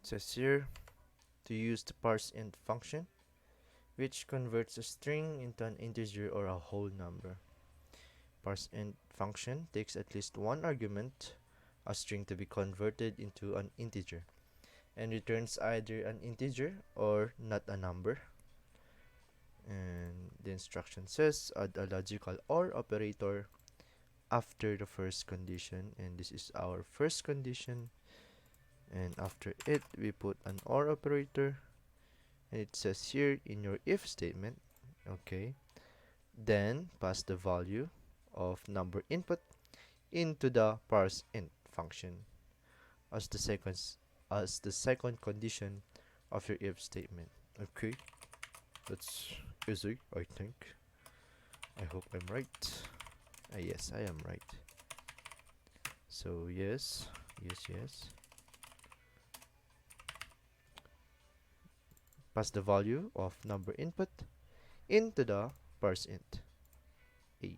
It says here to use the parseInt function, which converts a string into an integer or a whole number. ParseInt function takes at least one argument, a string to be converted into an integer, and returns either an integer or not a number. And the instruction says add a logical OR operator after the first condition, and this is our first condition, and after it we put an OR operator, and it says here in your if statement, okay, then pass the value of number input into the parseInt function as the second condition of your if statement. Okay, that's easy, I think. I hope I'm right. Yes, I am right. So yes, yes. Pass the value of number input into the parseInt A.